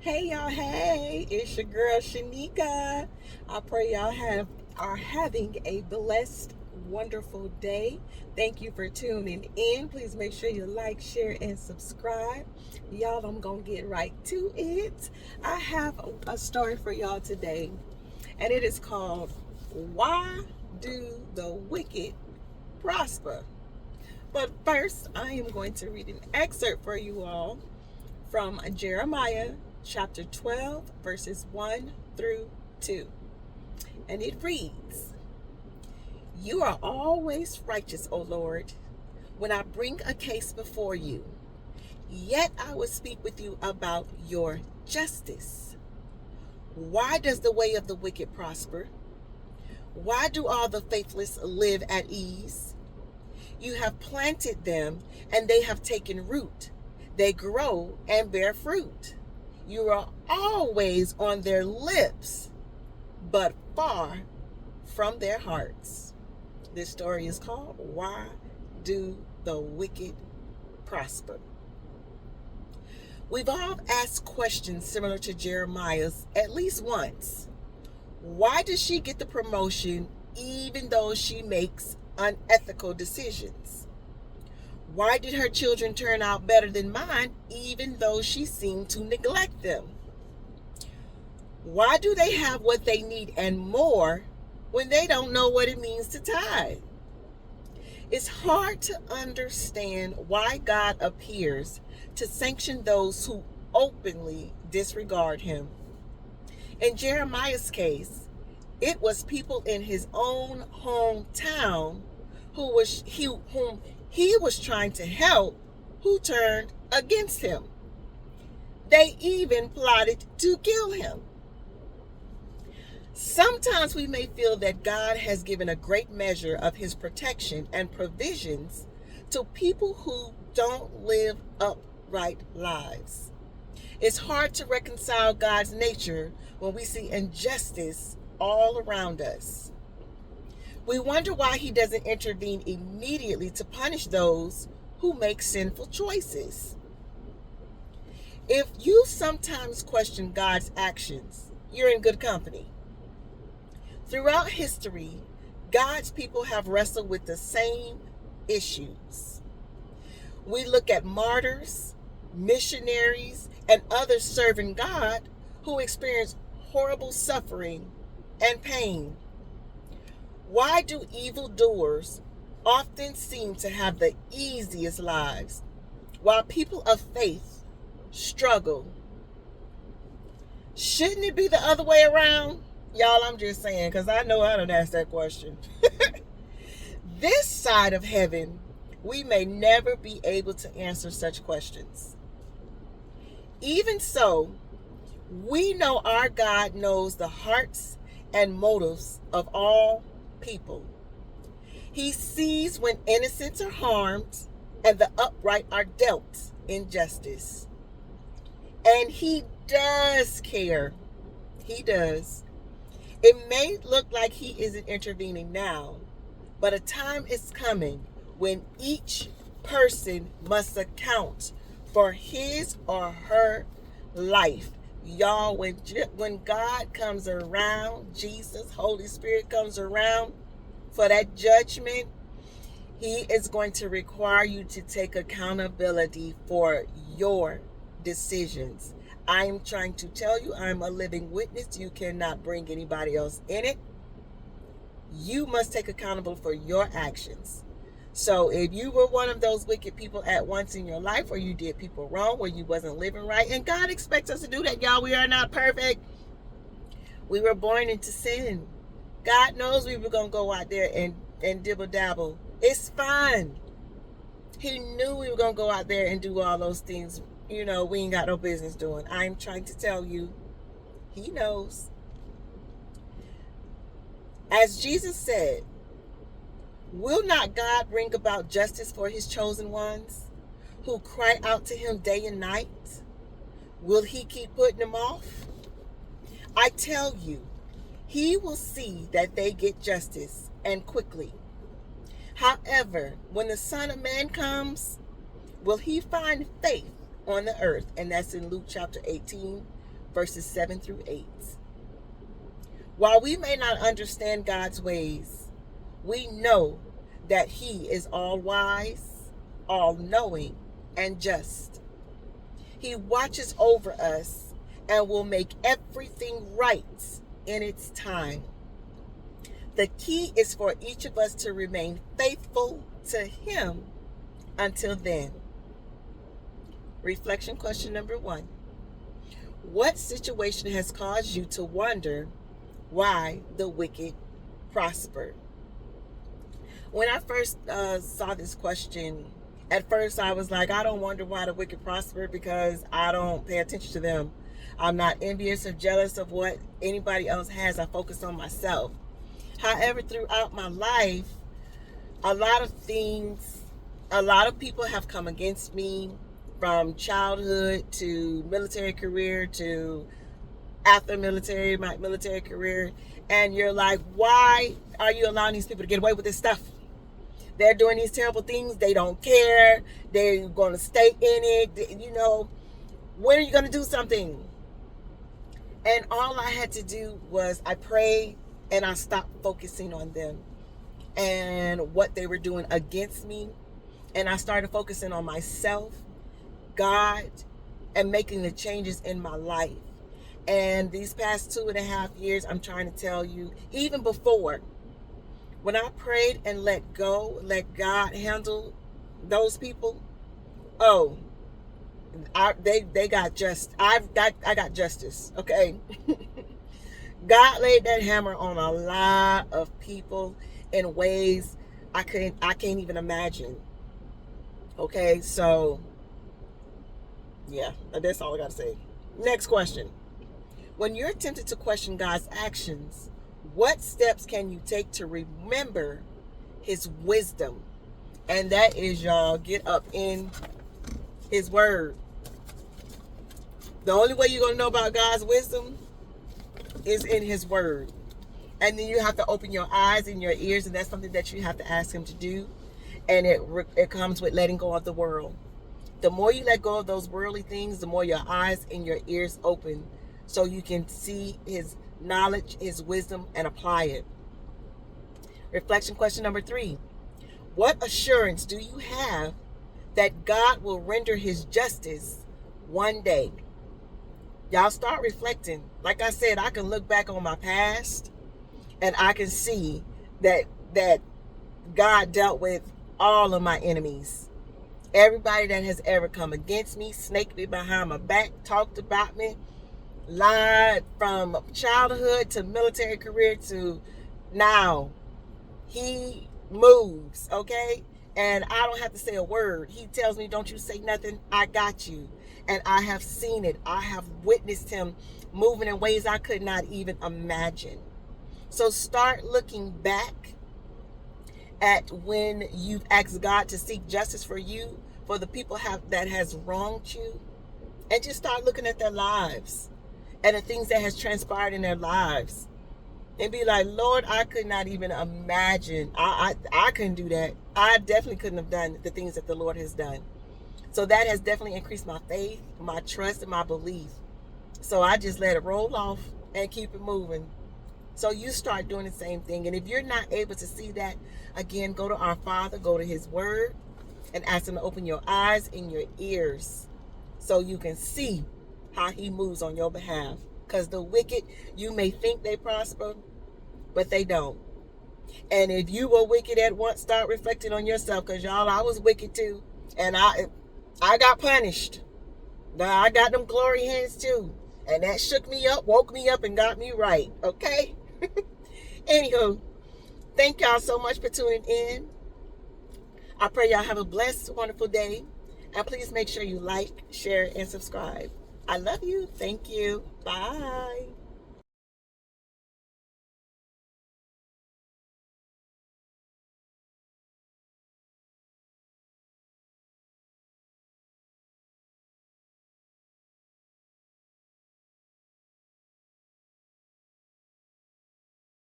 Hey y'all, hey, it's your girl Shanika. I pray y'all are having a blessed, wonderful day. Thank you for tuning in. Please make sure you like, share, and subscribe. Y'all, I'm gonna get right to it. I have a story for y'all today, and it is called Why Do the Wicked Prosper? But first, I am going to read an excerpt for you all from Jeremiah chapter 12, verses 1 through 2. And it reads, You are always righteous, O Lord, when I bring a case before you. Yet I will speak with you about your justice. Why does the way of the wicked prosper? Why do all the faithless live at ease? You have planted them, and they have taken root. They grow and bear fruit. You are always on their lips, but far from their hearts. This story is called Why Do the Wicked Prosper? We've all asked questions similar to Jeremiah's at least once. Why does she get the promotion even though she makes unethical decisions? Why did her children turn out better than mine, even though she seemed to neglect them? Why do they have what they need and more when they don't know what it means to tithe? It's hard to understand why God appears to sanction those who openly disregard him. In Jeremiah's case, it was people in his own hometown whom he was trying to help who turned against him. They even plotted to kill him. Sometimes we may feel that God has given a great measure of his protection and provisions to people who don't live upright lives. It's hard to reconcile God's nature when we see injustice all around us. We wonder why he doesn't intervene immediately to punish those who make sinful choices. If you sometimes question God's actions, you're in good company. Throughout history, God's people have wrestled with the same issues. We look at martyrs, missionaries, and others serving God who experience horrible suffering and pain. Why do evildoers often seem to have the easiest lives, while people of faith struggle? Shouldn't it be the other way around? Y'all, I'm just saying, because I know I done asked that question. This side of heaven, we may never be able to answer such questions. Even so, we know our God knows the hearts and motives of all people. He sees when innocents are harmed and the upright are dealt injustice. And he does care. He does. It may look like he isn't intervening now, but a time is coming when each person must account for his or her life. Y'all, when God comes around, Jesus, Holy Spirit comes around for that judgment, he is going to require you to take accountability for your decisions. I'm trying to tell you, I'm a living witness. You cannot bring anybody else in it. You must take accountability for your actions. So if you were one of those wicked people at once in your life, or you did people wrong, or you wasn't living right, and God expects us to do that, y'all. We are not perfect. We were born into sin. God knows we were going to go out there and dibble dabble. It's fun. He knew we were going to go out there and do all those things, we ain't got no business doing. I'm trying to tell you, he knows. As Jesus said, will not God bring about justice for his chosen ones who cry out to him day and night? Will he keep putting them off? I tell you, he will see that they get justice, and quickly. However, when the Son of Man comes, will he find faith on the earth? And that's in Luke chapter 18, verses 7 through 8. While we may not understand God's ways, we know that He is all wise, all knowing, and just. He watches over us and will make everything right in its time. The key is for each of us to remain faithful to Him until then. Reflection question number 1. What situation has caused you to wonder why the wicked prosper? When I first saw this question, at first I was like, I don't wonder why the wicked prosper because I don't pay attention to them. I'm not envious or jealous of what anybody else has. I focus on myself. However, throughout my life, a lot of people have come against me, from childhood to military career to after my military career. And you're like, why are you allowing these people to get away with this stuff? They're doing these terrible things. They don't care. They're going to stay in it. You know, when are you going to do something? And all I had to do was I prayed and I stopped focusing on them and what they were doing against me. And I started focusing on myself, God, and making the changes in my life. And these past 2.5 years, I'm trying to tell you, even before, when I prayed and let go, let God handle those people, I got justice, okay? God laid that hammer on a lot of people in ways I can't even imagine. Okay, so yeah, that's all I got to say. Next question. When you're tempted to question God's actions, what steps can you take to remember His wisdom? And that is, y'all, get up in His word. The only way you're going to know about God's wisdom is in His word. And then you have to open your eyes and your ears, and that's something that you have to ask Him to do. And it comes with letting go of the world. The more you let go of those worldly things, the more your eyes and your ears open, so you can see His knowledge, His wisdom, and apply it. Reflection question number 3. What assurance do you have that God will render His justice one day? Y'all start reflecting. Like I said, I can look back on my past and I can see that God dealt with all of my enemies. Everybody that has ever come against me, snaked me behind my back, talked about me, lied from childhood to military career to now. He moves, okay? And I don't have to say a word. He tells me, don't you say nothing. I got you. And I have seen it. I have witnessed Him moving in ways I could not even imagine. So start looking back at when you've asked God to seek justice for you, for the people that has wronged you, and just start looking at their lives and the things that has transpired in their lives, and be like, Lord, I could not even imagine. I couldn't do that. I definitely couldn't have done the things that the Lord has done. So that has definitely increased my faith, my trust, and my belief. So I just let it roll off and keep it moving. So you start doing the same thing. And if you're not able to see that, again, go to our Father, go to His word, and ask Him to open your eyes and your ears so you can see how He moves on your behalf. Because the wicked, you may think they prosper, but they don't. And if you were wicked at once, start reflecting on yourself. Because y'all, I was wicked too. And I got punished. Now I got them glory hands too. And that shook me up, woke me up, and got me right. Okay? Anywho, thank y'all so much for tuning in. I pray y'all have a blessed, wonderful day. And please make sure you like, share, and subscribe. I love you. Thank you. Bye.